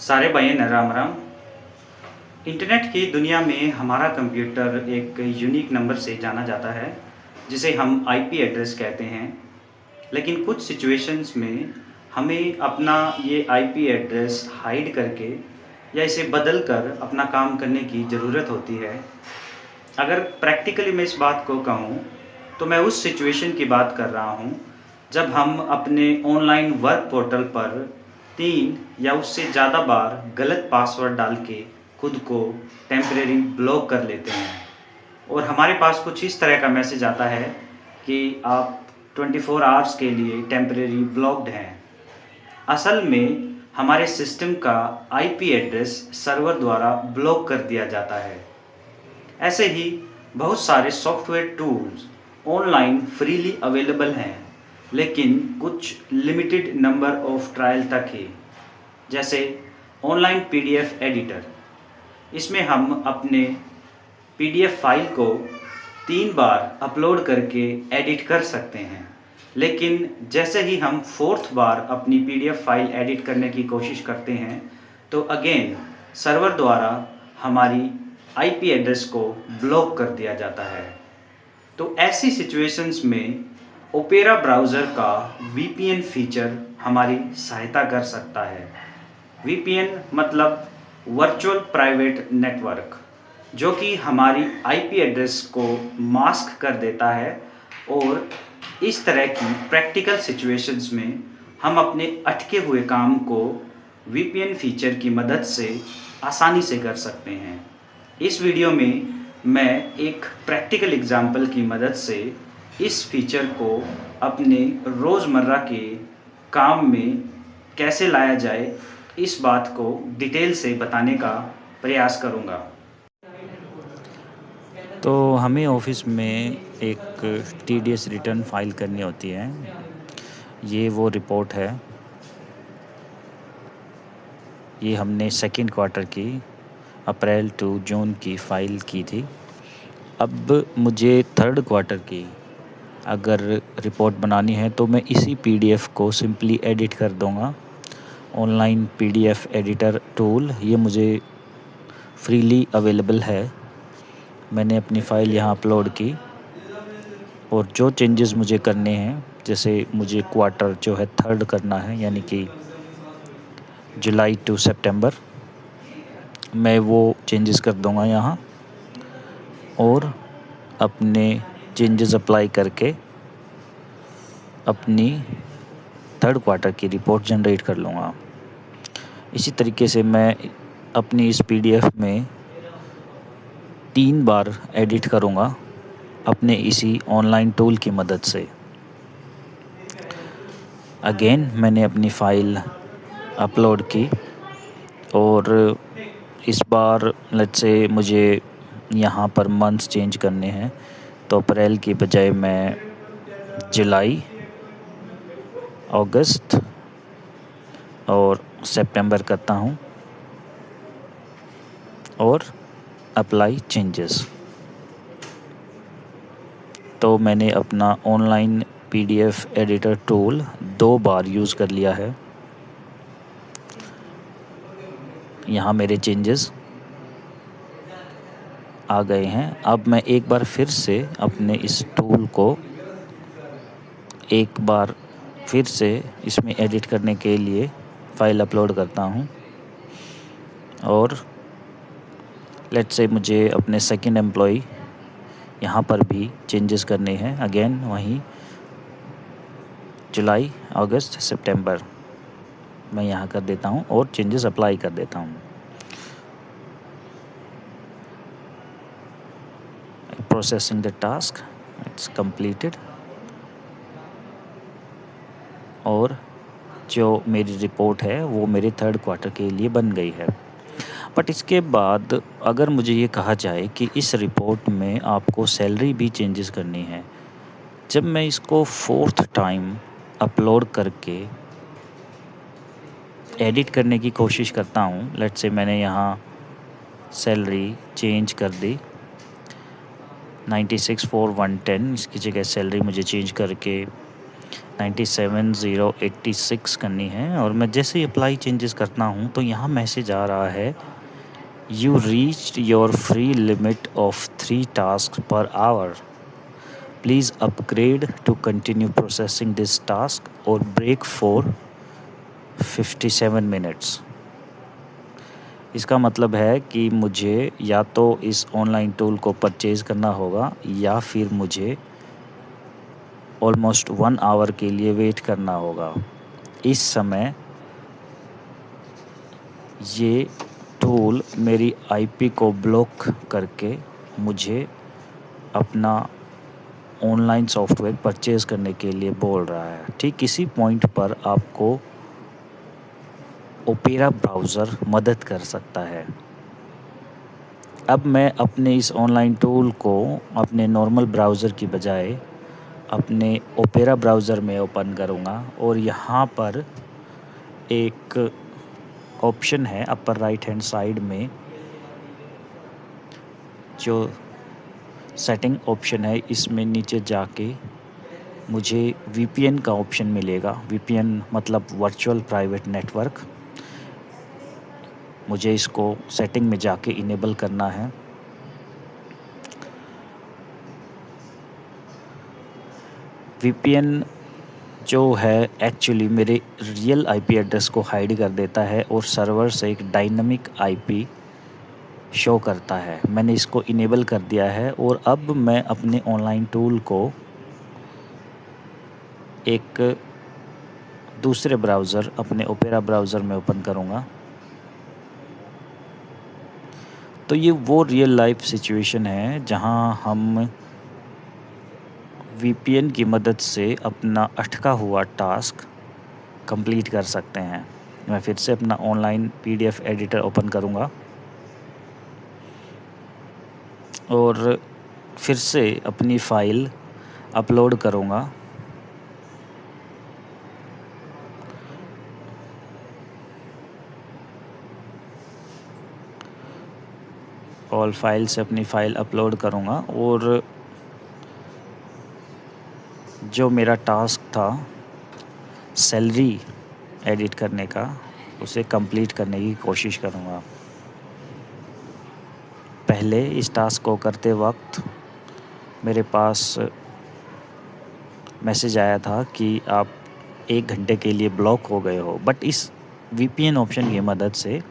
सारे भाई ने राम राम। इंटरनेट की दुनिया में हमारा कंप्यूटर एक यूनिक नंबर से जाना जाता है जिसे हम आईपी एड्रेस कहते हैं। लेकिन कुछ सिचुएशंस में हमें अपना ये आईपी एड्रेस हाइड करके या इसे बदल कर अपना काम करने की ज़रूरत होती है। अगर प्रैक्टिकली मैं इस बात को कहूँ तो मैं उस सिचुएशन की बात कर रहा हूँ जब हम अपने ऑनलाइन वर्क पोर्टल पर 3 या उससे ज़्यादा बार गलत पासवर्ड डाल के खुद को टेम्परेरी ब्लॉक कर लेते हैं और हमारे पास कुछ इस तरह का मैसेज आता है कि आप 24 आवर्स के लिए टेम्परेरी ब्लॉक्ड हैं। असल में हमारे सिस्टम का आईपी एड्रेस सर्वर द्वारा ब्लॉक कर दिया जाता है। ऐसे ही बहुत सारे software tools online freely available हैं, लेकिन कुछ लिमिटेड नंबर ऑफ ट्रायल तक ही। जैसे ऑनलाइन पीडीएफ एडिटर, इसमें हम अपने पीडीएफ फाइल को 3 बार अपलोड करके एडिट कर सकते हैं, लेकिन जैसे ही हम 4th बार अपनी पीडीएफ फाइल एडिट करने की कोशिश करते हैं तो अगेन सर्वर द्वारा हमारी आईपी एड्रेस को ब्लॉक कर दिया जाता है। तो ऐसी सिचुएशंस में ओपेरा ब्राउज़र का वीपीएन फीचर हमारी सहायता कर सकता है। वीपीएन मतलब वर्चुअल प्राइवेट नेटवर्क, जो कि हमारी आईपी एड्रेस को मास्क कर देता है और इस तरह की प्रैक्टिकल सिचुएशंस में हम अपने अटके हुए काम को वीपीएन फीचर की मदद से आसानी से कर सकते हैं। इस वीडियो में मैं एक प्रैक्टिकल एग्जाम्पल की मदद से इस फीचर को अपने रोज़मर्रा के काम में कैसे लाया जाए, इस बात को डिटेल से बताने का प्रयास करूंगा। तो हमें ऑफिस में एक टीडीएस रिटर्न फाइल करनी होती है। ये वो रिपोर्ट है, ये हमने सेकंड क्वार्टर की अप्रैल टू जून की फ़ाइल की थी। अब मुझे थर्ड क्वार्टर की अगर रिपोर्ट बनानी है तो मैं इसी पीडीएफ को सिंपली एडिट कर दूंगा। ऑनलाइन पीडीएफ एडिटर टूल ये मुझे फ्रीली अवेलेबल है। मैंने अपनी फ़ाइल यहाँ अपलोड की और जो चेंजेस मुझे करने हैं, जैसे मुझे क्वार्टर जो है थर्ड करना है, यानी कि जुलाई टू सितंबर, मैं वो चेंजेस कर दूंगा यहाँ और अपने चेंजेस अप्लाई करके अपनी थर्ड क्वार्टर की रिपोर्ट जनरेट कर लूँगा। इसी तरीके से मैं अपनी इस पीडीएफ में 3 बार एडिट करूँगा अपने इसी ऑनलाइन टूल की मदद से। अगेन मैंने अपनी फ़ाइल अपलोड की और इस बार लेट्स से मुझे यहाँ पर मंथ्स चेंज करने हैं, तो अप्रैल की बजाय मैं जुलाई, अगस्त और सितंबर करता हूँ और अप्लाई चेंजेस। तो मैंने अपना ऑनलाइन पीडीएफ एडिटर टूल 2 बार यूज़ कर लिया है। यहाँ मेरे चेंजेस आ गए हैं। अब मैं एक बार फिर से अपने इस टूल को एक बार फिर से इसमें एडिट करने के लिए फ़ाइल अपलोड करता हूँ और लेट्स से मुझे अपने सेकंड एम्प्लॉय यहाँ पर भी चेंजेस करने हैं। अगेन वहीं जुलाई, अगस्त, सितंबर मैं यहाँ कर देता हूँ और चेंजेस अप्लाई कर देता हूँ। Processing the task, it's completed और जो मेरी रिपोर्ट है वो मेरे थर्ड क्वार्टर के लिए बन गई है। बट इसके बाद अगर मुझे ये कहा जाए कि इस रिपोर्ट में आपको सैलरी भी चेंजेस करनी है, जब मैं इसको 4th टाइम अपलोड करके एडिट करने की कोशिश करता हूँ, लेट्स से मैंने यहाँ सैलरी चेंज कर दी 96,410, इसकी जगह सैलरी मुझे चेंज करके 97,086 करनी है और मैं जैसे ही अप्लाई चेंजेस करता हूँ तो यहाँ मैसेज आ रहा है, you reached your free limit of 3 task per hour, please upgrade to continue processing this task और ब्रेक फॉर 57 मिनट्स। इसका मतलब है कि मुझे या तो इस ऑनलाइन टूल को परचेज़ करना होगा या फिर मुझे ऑलमोस्ट 1 आवर के लिए वेट करना होगा। इस समय ये टूल मेरी आईपी को ब्लॉक करके मुझे अपना ऑनलाइन सॉफ्टवेयर परचेज़ करने के लिए बोल रहा है। ठीक इसी पॉइंट पर आपको ओपेरा ब्राउज़र मदद कर सकता है। अब मैं अपने इस ऑनलाइन टूल को अपने नॉर्मल ब्राउज़र की बजाय अपने ओपेरा ब्राउज़र में ओपन करूँगा और यहाँ पर एक ऑप्शन है अपर राइट हैंड साइड में, जो सेटिंग ऑप्शन है, इसमें नीचे जाके मुझे वीपीएन का ऑप्शन मिलेगा। वीपीएन मतलब वर्चुअल प्राइवेट नेटवर्क। मुझे इसको सेटिंग में जाके इनेबल करना है। वीपीएन जो है एक्चुअली मेरे रियल आईपी एड्रेस को हाइड कर देता है और सर्वर से एक डायनामिक आईपी शो करता है। मैंने इसको इनेबल कर दिया है और अब मैं अपने ऑनलाइन टूल को एक दूसरे ब्राउज़र, अपने ओपेरा ब्राउज़र में ओपन करूँगा। तो ये वो रियल लाइफ सिचुएशन है जहाँ हम वीपीएन की मदद से अपना अटका हुआ टास्क कंप्लीट कर सकते हैं। मैं फिर से अपना ऑनलाइन पीडीएफ एडिटर ओपन करूँगा और फिर से अपनी फ़ाइल अपलोड करूँगा। ऑल फाइल से अपनी फ़ाइल अपलोड करूँगा और जो मेरा टास्क था सैलरी एडिट करने का, उसे कंप्लीट करने की कोशिश करूँगा। पहले इस टास्क को करते वक्त मेरे पास मैसेज आया था कि आप 1 घंटे के लिए ब्लॉक हो गए हो, बट इस वीपीएन ऑप्शन की मदद से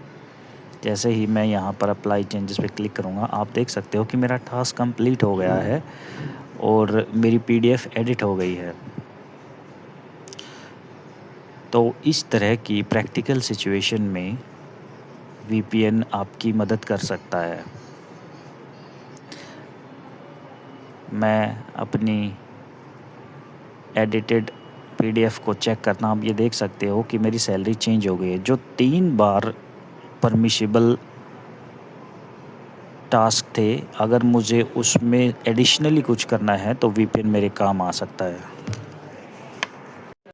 जैसे ही मैं यहाँ पर अप्लाई चेंजेस पे क्लिक करूँगा, आप देख सकते हो कि मेरा टास्क कंप्लीट हो गया है और मेरी पीडीएफ एडिट हो गई है। तो इस तरह की प्रैक्टिकल सिचुएशन में वीपीएन आपकी मदद कर सकता है। मैं अपनी एडिटेड पीडीएफ को चेक करना, आप ये देख सकते हो कि मेरी सैलरी चेंज हो गई है। जो 3 बार परमिशिबल टास्क थे, अगर मुझे उसमें एडिशनली कुछ करना है तो वीपीएन मेरे काम आ सकता है।